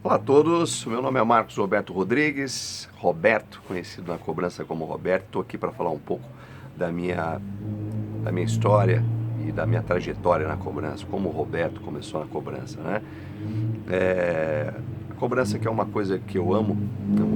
Olá a todos, meu nome é Marcos Roberto Rodrigues, Roberto, conhecido na cobrança como Roberto. Estou aqui para falar um pouco da minha história e da minha trajetória na cobrança, como o Roberto começou na cobrança, né? A cobrança que é uma coisa que eu amo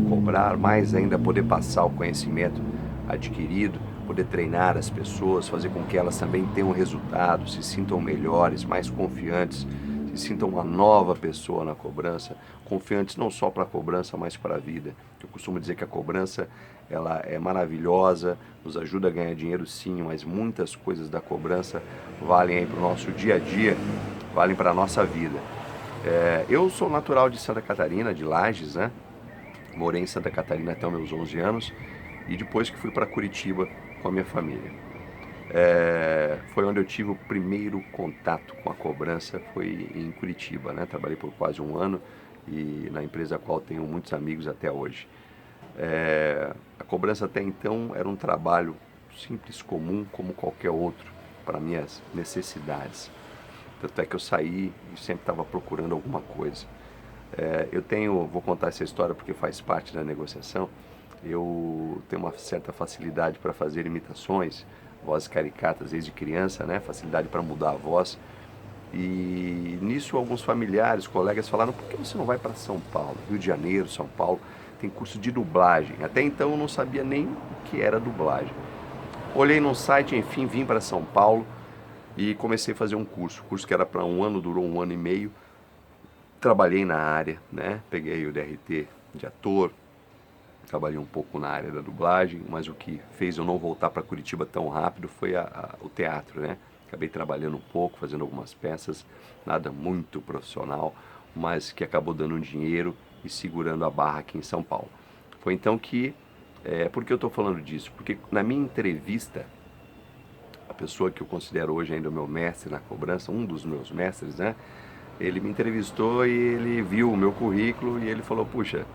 cobrar, mais ainda poder passar o conhecimento adquirido, poder treinar as pessoas, fazer com que elas também tenham resultado, se sintam melhores, mais confiantes, se sintam uma nova pessoa na cobrança, confiantes não só para a cobrança, mas para a vida. Eu costumo dizer que a cobrança ela é maravilhosa, nos ajuda a ganhar dinheiro sim, mas muitas coisas da cobrança valem aí para o nosso dia a dia, valem para a nossa vida. Eu sou natural de Santa Catarina, de Lages, né? Morei em Santa Catarina até os meus 11 anos e depois que fui para Curitiba com a minha família. Foi onde eu tive o primeiro contato com a cobrança, foi em Curitiba, né? Trabalhei por quase um ano e na empresa a qual tenho muitos amigos até hoje. A cobrança até então era um trabalho simples, comum, como qualquer outro, para minhas necessidades. Tanto é que eu saí e sempre estava procurando alguma coisa. Vou contar essa história porque faz parte da negociação. Eu tenho uma certa facilidade para fazer imitações, vozes caricatas desde criança, né? Facilidade para mudar a voz. E nisso alguns familiares, colegas falaram: por que você não vai para São Paulo? Rio de Janeiro, São Paulo, tem curso de dublagem. Até então eu não sabia nem o que era dublagem. Olhei no site, enfim, vim para São Paulo e comecei a fazer um curso que era para um ano, durou um ano e meio. Trabalhei na área, né? Peguei o DRT de ator, trabalhei um pouco na área da dublagem, mas o que fez eu não voltar para Curitiba tão rápido foi o teatro, né? Acabei trabalhando um pouco, fazendo algumas peças, nada muito profissional, mas que acabou dando um dinheiro e segurando a barra aqui em São Paulo. Foi então que, por que eu estou falando disso? Porque na minha entrevista, a pessoa que eu considero hoje ainda o meu mestre na cobrança, um dos meus mestres, né? Ele me entrevistou e ele viu o meu currículo e ele falou: puxa,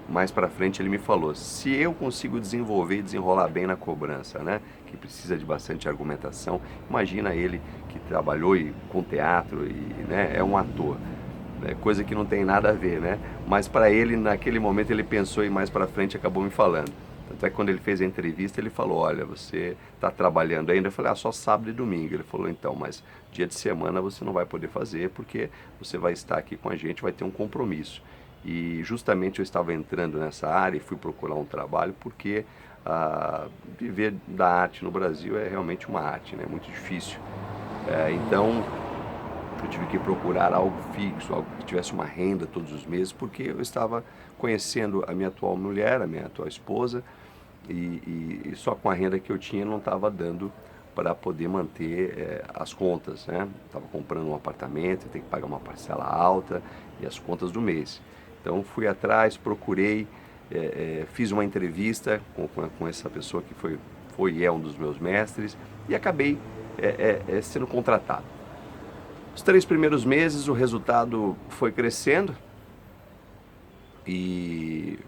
mais para frente ele me falou: se eu consigo desenvolver e desenrolar bem na cobrança, né, que precisa de bastante argumentação, imagina ele que trabalhou com teatro e, né, é um ator, né, coisa que não tem nada a ver, né? Mas para ele naquele momento ele pensou e mais para frente acabou me falando. Tanto é que quando ele fez a entrevista ele falou: olha, você está trabalhando ainda? Eu falei: só sábado e domingo. Ele falou: então, mas dia de semana você não vai poder fazer porque você vai estar aqui com a gente, vai ter um compromisso. E justamente eu estava entrando nessa área e fui procurar um trabalho porque viver da arte no Brasil é realmente uma arte, né? Muito difícil. Então eu tive que procurar algo fixo, algo que tivesse uma renda todos os meses, porque eu estava conhecendo a minha atual mulher, a minha atual esposa, e só com a renda que eu tinha não estava dando para poder manter as contas, né? Estava comprando um apartamento, tem que pagar uma parcela alta e as contas do mês. Então fui atrás, procurei, fiz uma entrevista com essa pessoa que foi e é um dos meus mestres e acabei sendo contratado. Os 3 primeiros meses o resultado foi crescendo e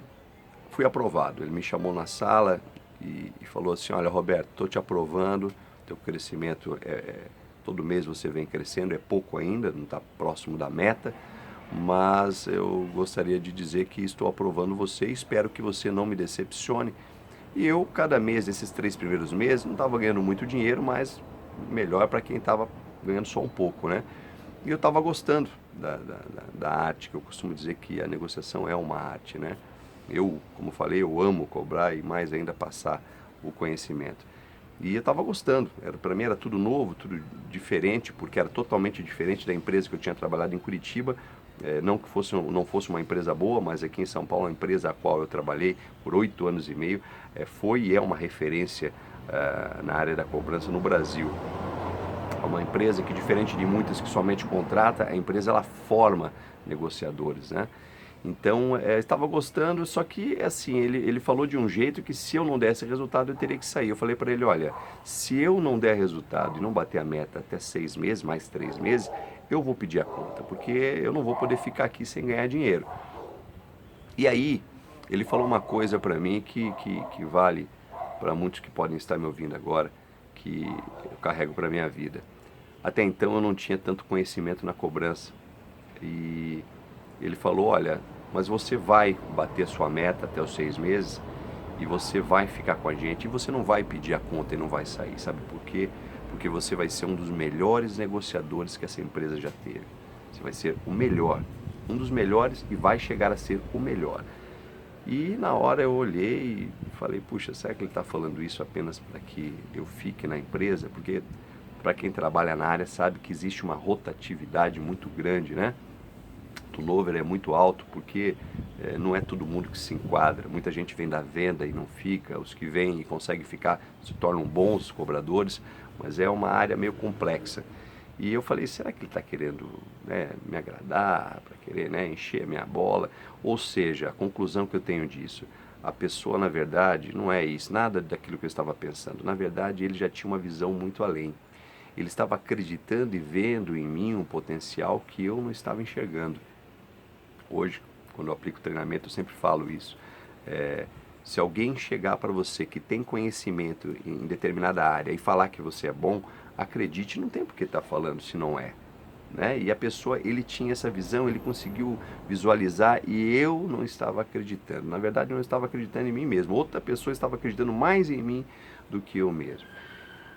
fui aprovado. Ele me chamou na sala e falou assim: olha, Roberto, estou te aprovando, teu crescimento todo mês você vem crescendo, é pouco ainda, não está próximo da meta, mas eu gostaria de dizer que estou aprovando você e espero que você não me decepcione. E eu, cada mês desses 3 primeiros meses, não estava ganhando muito dinheiro, mas melhor para quem estava ganhando só um pouco, né? E eu estava gostando da arte, que eu costumo dizer que a negociação é uma arte, né? Eu, como falei, eu amo cobrar e mais ainda passar o conhecimento. E eu estava gostando, para mim era tudo novo, tudo diferente, porque era totalmente diferente da empresa que eu tinha trabalhado em Curitiba. Não que não fosse uma empresa boa, mas aqui em São Paulo, a empresa a qual eu trabalhei por 8 anos e meio, foi e é uma referência na área da cobrança no Brasil. É uma empresa que, diferente de muitas que somente contrata, a empresa ela forma negociadores, né? Então, estava gostando, só que assim, ele falou de um jeito que se eu não desse resultado eu teria que sair. Eu falei para ele: olha, se eu não der resultado e não bater a meta até 6 meses, mais 3 meses, eu vou pedir a conta, porque eu não vou poder ficar aqui sem ganhar dinheiro. E aí, ele falou uma coisa para mim que vale para muitos que podem estar me ouvindo agora, que eu carrego para minha vida. Até então eu não tinha tanto conhecimento na cobrança. E Ele falou, olha, mas você vai bater a sua meta até os 6 meses e você vai ficar com a gente e você não vai pedir a conta e não vai sair, sabe por quê? Porque você vai ser um dos melhores negociadores que essa empresa já teve. Você vai ser o melhor, um dos melhores e vai chegar a ser o melhor. E na hora eu olhei e falei, puxa, será que ele está falando isso apenas para que eu fique na empresa? Porque para quem trabalha na área sabe que existe uma rotatividade muito grande, né? O turnover é muito alto porque não é todo mundo que se enquadra. Muita gente vem da venda e não fica, os que vêm e conseguem ficar se tornam bons cobradores, mas é uma área meio complexa. E eu falei, será que ele está querendo, né, me agradar, para querer, né, encher a minha bola? Ou seja, a conclusão que eu tenho disso, a pessoa na verdade não é isso, nada daquilo que eu estava pensando. Na verdade ele já tinha uma visão muito além. Ele estava acreditando e vendo em mim um potencial que eu não estava enxergando. Hoje, quando eu aplico treinamento, eu sempre falo isso. Se alguém chegar para você que tem conhecimento em determinada área e falar que você é bom, acredite, não tem por que estar falando se não é. Né? E a pessoa, ele tinha essa visão, ele conseguiu visualizar e eu não estava acreditando. Na verdade, eu não estava acreditando em mim mesmo. Outra pessoa estava acreditando mais em mim do que eu mesmo.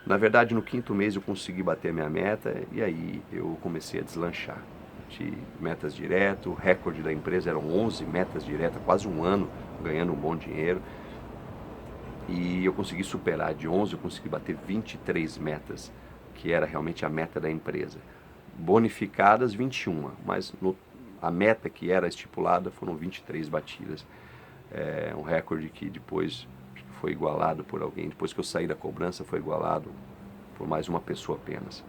Na verdade, no 5º mês eu consegui bater a minha meta e aí eu comecei a deslanchar. De metas direto, o recorde da empresa eram 11 metas diretas, quase um ano ganhando um bom dinheiro. E eu consegui superar de 11, eu consegui bater 23 metas, que era realmente a meta da empresa. Bonificadas 21, mas a meta que era estipulada foram 23 batidas. É um recorde que depois foi igualado por alguém. Depois que eu saí da cobrança, foi igualado por mais uma pessoa apenas.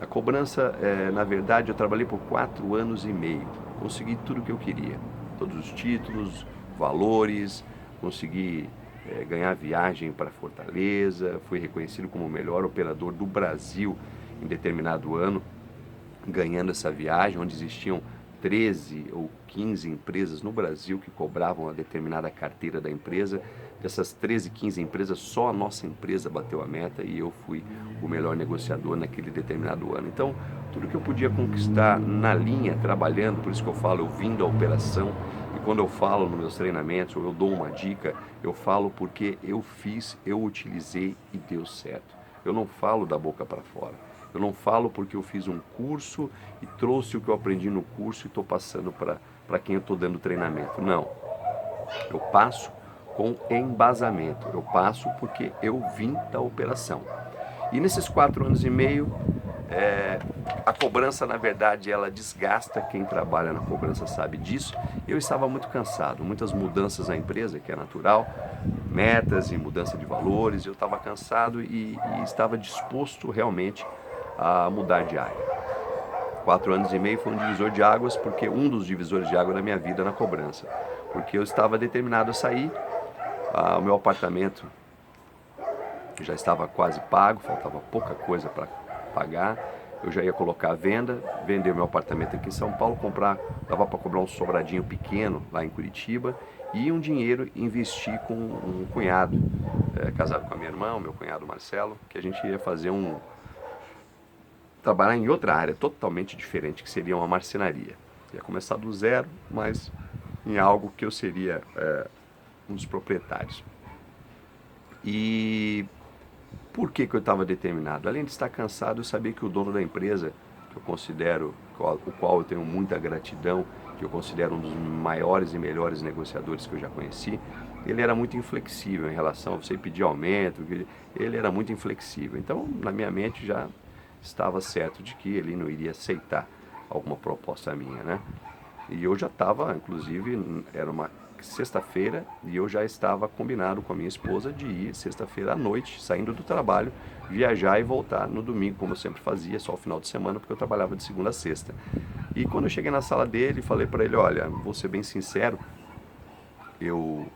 A cobrança, na verdade, eu trabalhei por 4 anos e meio. Consegui tudo o que eu queria. Todos os títulos, valores, consegui ganhar viagem para Fortaleza, fui reconhecido como o melhor operador do Brasil em determinado ano, ganhando essa viagem, onde existiam 13 ou 15 empresas no Brasil que cobravam a determinada carteira da empresa. Dessas 13, 15 empresas, só a nossa empresa bateu a meta e eu fui o melhor negociador naquele determinado ano. Então, tudo que eu podia conquistar na linha, trabalhando, por isso que eu falo, eu vim da operação, e quando eu falo nos meus treinamentos, ou eu dou uma dica, eu falo porque eu fiz, eu utilizei e deu certo. Eu não falo da boca para fora. Eu não falo porque eu fiz um curso e trouxe o que eu aprendi no curso e estou passando para quem eu estou dando treinamento. Não. Eu passo com embasamento. Eu passo porque eu vim da operação. E nesses 4 anos e meio, a cobrança, na verdade, ela desgasta. Quem trabalha na cobrança sabe disso. Eu estava muito cansado. Muitas mudanças na empresa, que é natural. Metas e mudança de valores. Eu estava cansado e estava disposto realmente a mudar de área. 4 anos e meio foi um divisor de águas, porque um dos divisores de água da minha vida na cobrança. Porque eu estava determinado a sair, o meu apartamento já estava quase pago, faltava pouca coisa para pagar, eu já ia colocar à venda, vender o meu apartamento aqui em São Paulo, dava para cobrar um sobradinho pequeno lá em Curitiba, e um dinheiro investir com um cunhado, casado com a minha irmã, o meu cunhado Marcelo, que a gente ia fazer trabalhar em outra área totalmente diferente, que seria uma marcenaria. Ia começar do zero, mas em algo que eu seria um dos proprietários. E por que eu estava determinado? Além de estar cansado, eu sabia que o dono da empresa, que eu considero, o qual eu tenho muita gratidão, que eu considero um dos maiores e melhores negociadores que eu já conheci, ele era muito inflexível em relação a você pedir aumento, ele era muito inflexível. Então, na minha mente já estava certo de que ele não iria aceitar alguma proposta minha, né? E eu já estava, inclusive, era uma sexta-feira e eu já estava combinado com a minha esposa de ir sexta-feira à noite, saindo do trabalho, viajar e voltar no domingo, como eu sempre fazia, só o final de semana, porque eu trabalhava de segunda a sexta. E quando eu cheguei na sala dele, falei para ele, olha, vou ser bem sincero, eu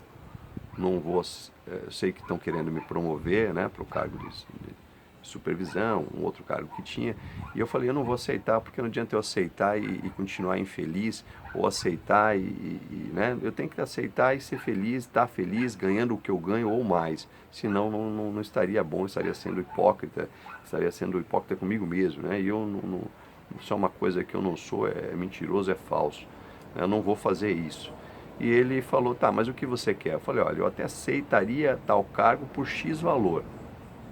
não vou, eu sei que estão querendo me promover, né, para o cargo de supervisão, um outro cargo que tinha, e eu falei, eu não vou aceitar, porque não adianta eu aceitar e continuar infeliz, ou aceitar né, eu tenho que aceitar e ser feliz, estar feliz, ganhando o que eu ganho ou mais, senão não estaria bom, estaria sendo hipócrita comigo mesmo, né, e eu isso é uma coisa que eu não sou, é mentiroso, é falso. eu não vou fazer isso. E ele falou, tá, mas o que você quer? Eu falei, olha, eu até aceitaria tal cargo por X valor,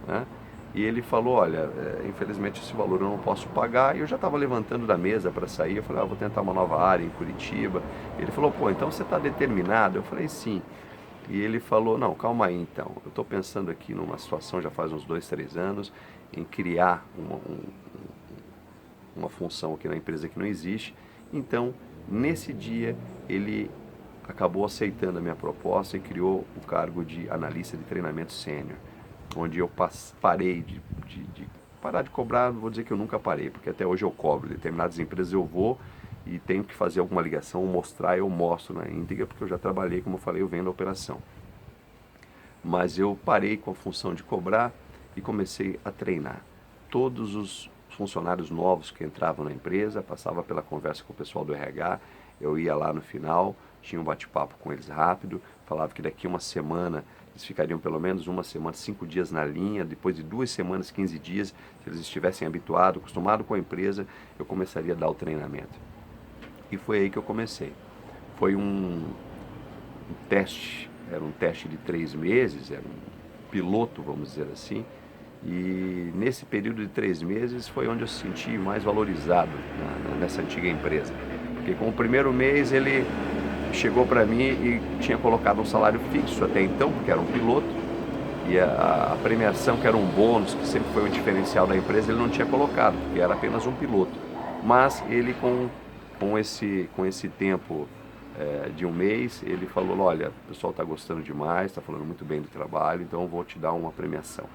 né? E ele falou, olha, infelizmente esse valor eu não posso pagar. E eu já estava levantando da mesa para sair. Eu falei, vou tentar uma nova área em Curitiba. Ele falou, pô, então você está determinado? Eu falei, sim. E ele falou, não, calma aí então. Eu estou pensando aqui numa situação já faz uns 2, 3 anos, em criar uma função aqui na empresa que não existe. Então, nesse dia, ele acabou aceitando a minha proposta e criou o cargo de analista de treinamento sênior, onde eu parei de parar de cobrar. Não vou dizer que eu nunca parei, porque até hoje eu cobro. Em determinadas empresas eu vou e tenho que fazer alguma ligação, mostrar, eu mostro na íntegra, porque eu já trabalhei, como eu falei, eu vendo a operação. Mas eu parei com a função de cobrar e comecei a treinar. Todos os funcionários novos que entravam na empresa, passava pela conversa com o pessoal do RH, eu ia lá no final, tinha um bate-papo com eles rápido, falava que daqui uma semana eles ficariam pelo menos uma semana, 5 dias na linha, depois de 2 semanas, 15 dias, se eles estivessem habituados, acostumados com a empresa, eu começaria a dar o treinamento. E foi aí que eu comecei. Foi um teste, era um teste de 3 meses, era um piloto, vamos dizer assim, e nesse período de 3 meses foi onde eu se senti mais valorizado nessa antiga empresa. Porque com o primeiro mês ele chegou para mim e tinha colocado um salário fixo até então, porque era um piloto, e a premiação, que era um bônus, que sempre foi um diferencial da empresa, ele não tinha colocado, porque era apenas um piloto. Mas ele com esse tempo de um mês, ele falou, olha, o pessoal está gostando demais, está falando muito bem do trabalho, então eu vou te dar uma premiação.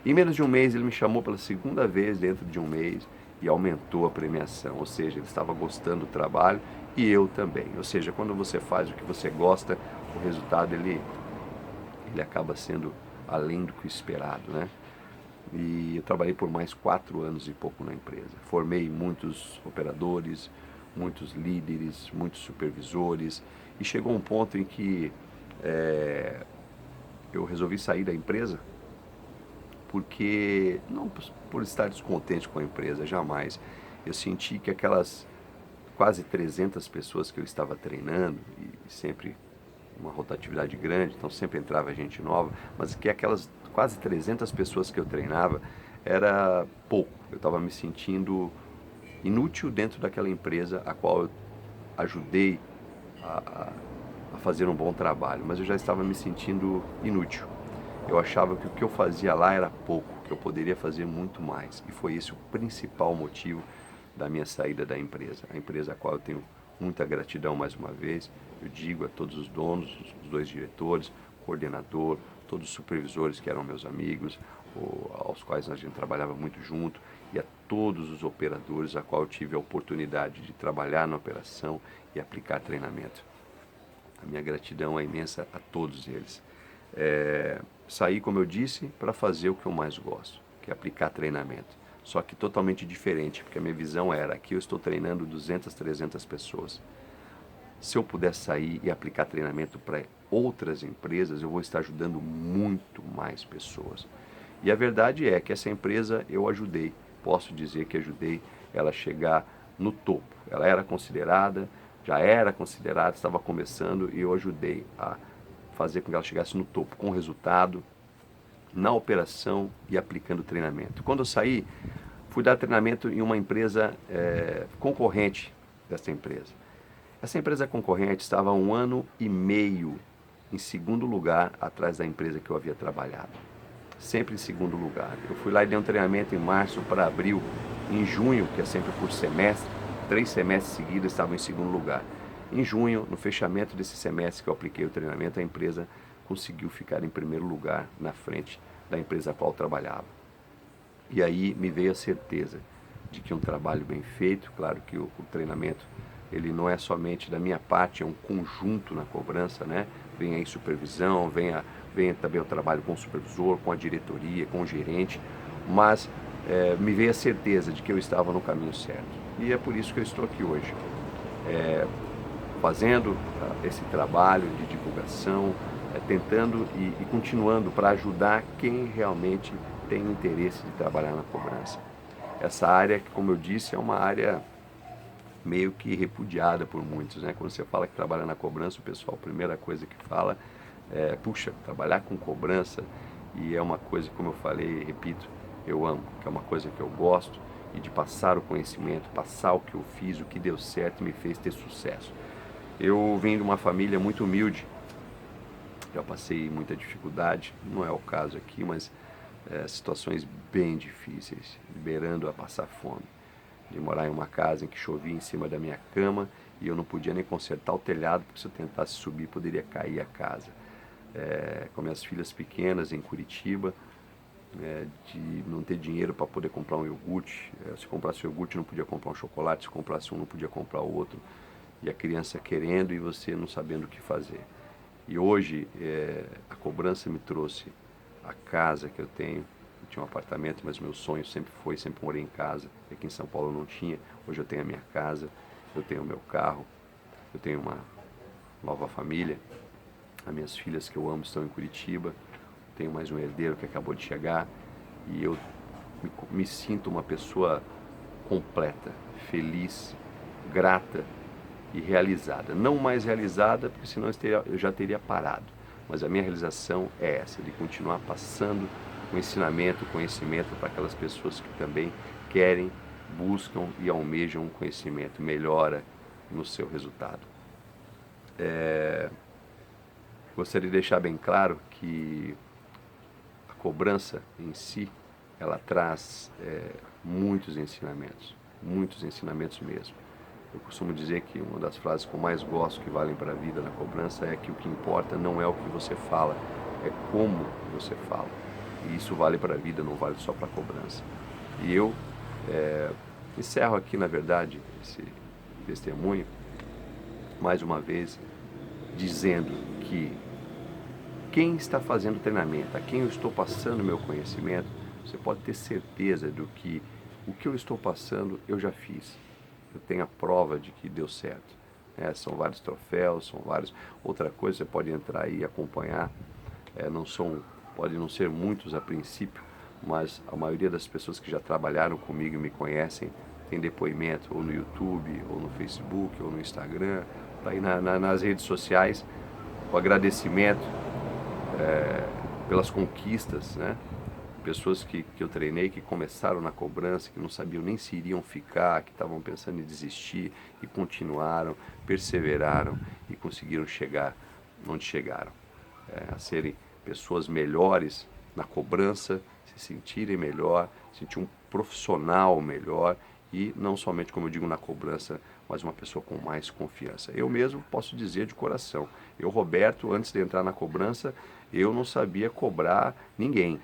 Em menos de um mês ele me chamou pela segunda vez dentro de um mês e aumentou a premiação, ou seja, ele estava gostando do trabalho e eu também. Ou seja, quando você faz o que você gosta, o resultado ele acaba sendo além do que esperado, né? E eu trabalhei por mais 4 anos e pouco na empresa. Formei muitos operadores, muitos líderes, muitos supervisores, e chegou um ponto em que eu resolvi sair da empresa, porque, não por estar descontente com a empresa, jamais. Eu senti que aquelas quase 300 pessoas que eu estava treinando, e sempre uma rotatividade grande, então sempre entrava gente nova, mas que aquelas quase 300 pessoas que eu treinava era pouco. Eu estava me sentindo inútil dentro daquela empresa a qual eu ajudei a fazer um bom trabalho, mas eu já estava me sentindo inútil. Eu achava que o que eu fazia lá era pouco, que eu poderia fazer muito mais. E foi esse o principal motivo da minha saída da empresa. A empresa a qual eu tenho muita gratidão mais uma vez. Eu digo a todos os donos, os 2 diretores, coordenador, todos os supervisores que eram meus amigos, aos quais a gente trabalhava muito junto, e a todos os operadores a qual eu tive a oportunidade de trabalhar na operação e aplicar treinamento. A minha gratidão é imensa a todos eles. Saí, como eu disse, para fazer o que eu mais gosto, que é aplicar treinamento. Só que totalmente diferente, porque a minha visão era, aqui eu estou treinando 200, 300 pessoas. Se eu puder sair e aplicar treinamento para outras empresas, eu vou estar ajudando muito mais pessoas. E a verdade é que essa empresa eu ajudei, posso dizer que ajudei ela a chegar no topo. Ela era considerada, já era considerada, estava começando, e eu ajudei a fazer com que ela chegasse no topo, com resultado, na operação e aplicando treinamento. Quando eu saí, fui dar treinamento em uma empresa concorrente dessa empresa. Essa empresa concorrente estava há 1 ano e meio em segundo lugar atrás da empresa que eu havia trabalhado. Sempre em segundo lugar. Eu fui lá e dei um treinamento em março para abril. Em junho, que é sempre por semestre, 3 semestres seguidos estavam em segundo lugar. Em junho, no fechamento desse semestre que eu apliquei o treinamento, a empresa conseguiu ficar em primeiro lugar na frente da empresa a qual eu trabalhava. E aí me veio a certeza de que um trabalho bem feito, claro que o treinamento ele não é somente da minha parte, é um conjunto na cobrança, né? Vem aí supervisão, vem também o trabalho com o supervisor, com a diretoria, com o gerente, mas me veio a certeza de que eu estava no caminho certo. E é por isso que eu estou aqui hoje, fazendo esse trabalho de divulgação, tentando e continuando para ajudar quem realmente tem interesse de trabalhar na cobrança. Essa área, que como eu disse, é uma área meio que repudiada por muitos, né? Quando você fala que trabalha na cobrança, o pessoal, a primeira coisa que fala é, puxa, trabalhar com cobrança, e é uma coisa, como eu falei, repito, eu amo, que é uma coisa que eu gosto, e de passar o conhecimento, passar o que eu fiz, o que deu certo e me fez ter sucesso. Eu venho de uma família muito humilde, já passei muita dificuldade, não é o caso aqui, mas situações bem difíceis, beirando a passar fome. De morar em uma casa em que chovia em cima da minha cama e eu não podia nem consertar o telhado, porque se eu tentasse subir poderia cair a casa. Com minhas filhas pequenas em Curitiba, de não ter dinheiro para poder comprar um iogurte. Se comprasse iogurte não podia comprar um chocolate, se comprasse um não podia comprar o outro. E a criança querendo e você não sabendo o que fazer. E hoje a cobrança me trouxe a casa que eu tenho. Eu tinha um apartamento, mas meu sonho sempre morei em casa. Aqui em São Paulo eu não tinha. Hoje eu tenho a minha casa, eu tenho o meu carro, eu tenho uma nova família. As minhas filhas que eu amo estão em Curitiba. Tenho mais um herdeiro que acabou de chegar. E eu me sinto uma pessoa completa, feliz, grata e realizada. Não mais realizada, porque senão eu já teria parado. Mas a minha realização é essa, de continuar passando o ensinamento, o conhecimento para aquelas pessoas que também querem, buscam e almejam um conhecimento, melhora no seu resultado. Gostaria de deixar bem claro que a cobrança em si, ela traz muitos ensinamentos mesmo. Eu costumo dizer que uma das frases que eu mais gosto, que valem para a vida na cobrança, é que o que importa não é o que você fala, é como você fala. E isso vale para a vida, não vale só para a cobrança. E eu encerro aqui, na verdade, esse testemunho, mais uma vez, dizendo que quem está fazendo treinamento, a quem eu estou passando meu conhecimento, você pode ter certeza do que o que eu estou passando eu já fiz. Eu tenho a prova de que deu certo. São vários troféus, são vários. Outra coisa, você pode entrar aí e acompanhar. Pode não ser muitos a princípio, mas a maioria das pessoas que já trabalharam comigo e me conhecem tem depoimento ou no YouTube, ou no Facebook, ou no Instagram, tá aí nas redes sociais, o agradecimento pelas conquistas, né? Pessoas que eu treinei, que começaram na cobrança, que não sabiam nem se iriam ficar, que estavam pensando em desistir e continuaram, perseveraram e conseguiram chegar onde chegaram. A serem pessoas melhores na cobrança, se sentirem melhor, sentir um profissional melhor e não somente, como eu digo, na cobrança, mas uma pessoa com mais confiança. Eu mesmo posso dizer de coração, eu, Roberto, antes de entrar na cobrança, eu não sabia cobrar ninguém.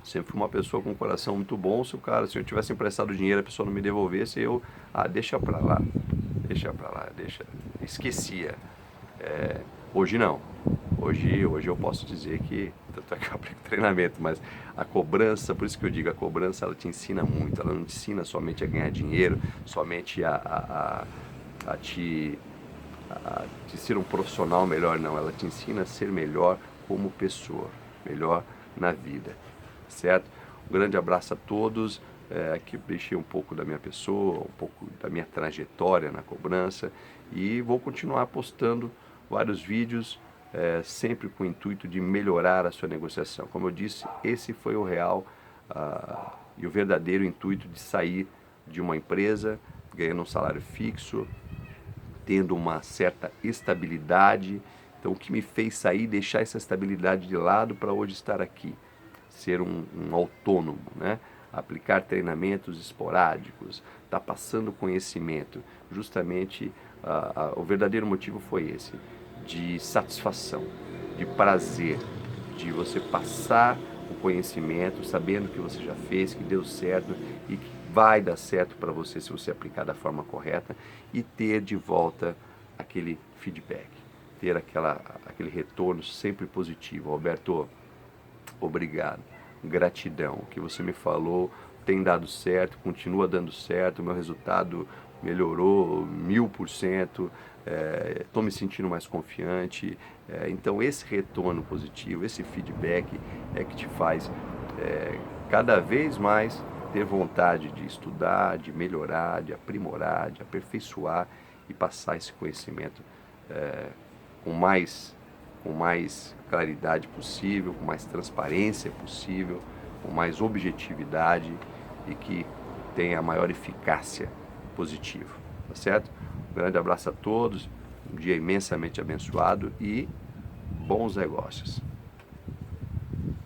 Sempre fui uma pessoa com um coração muito bom. Se eu tivesse emprestado dinheiro, a pessoa não me devolvesse, deixa pra lá, esquecia. Hoje não. Hoje eu posso dizer que, tanto é que eu aplico treinamento, mas a cobrança, por isso que eu digo, a cobrança ela te ensina muito, ela não te ensina somente a ganhar dinheiro, somente a te ser um profissional melhor, não, ela te ensina a ser melhor como pessoa, melhor na vida. Certo? Um grande abraço a todos, que deixei um pouco da minha pessoa, um pouco da minha trajetória na cobrança e vou continuar postando vários vídeos, sempre com o intuito de melhorar a sua negociação. Como eu disse, esse foi o real e o verdadeiro intuito de sair de uma empresa, ganhando um salário fixo, tendo uma certa estabilidade. Então o que me fez sair, deixar essa estabilidade de lado para hoje estar aqui. Ser um autônomo, né? Aplicar treinamentos esporádicos, estar passando conhecimento. Justamente o verdadeiro motivo foi esse, de satisfação, de prazer, de você passar o conhecimento sabendo que você já fez, que deu certo e que vai dar certo para você se você aplicar da forma correta e ter de volta aquele feedback, ter aquele retorno sempre positivo. Roberto, obrigado, gratidão, o que você me falou tem dado certo, continua dando certo, o meu resultado melhorou 1000%, estou me sentindo mais confiante. Então esse retorno positivo, esse feedback é que te faz cada vez mais ter vontade de estudar, de melhorar, de aprimorar, de aperfeiçoar e passar esse conhecimento com mais claridade possível, com mais transparência possível, com mais objetividade e que tenha a maior eficácia positiva, tá certo? Um grande abraço a todos, um dia imensamente abençoado e bons negócios.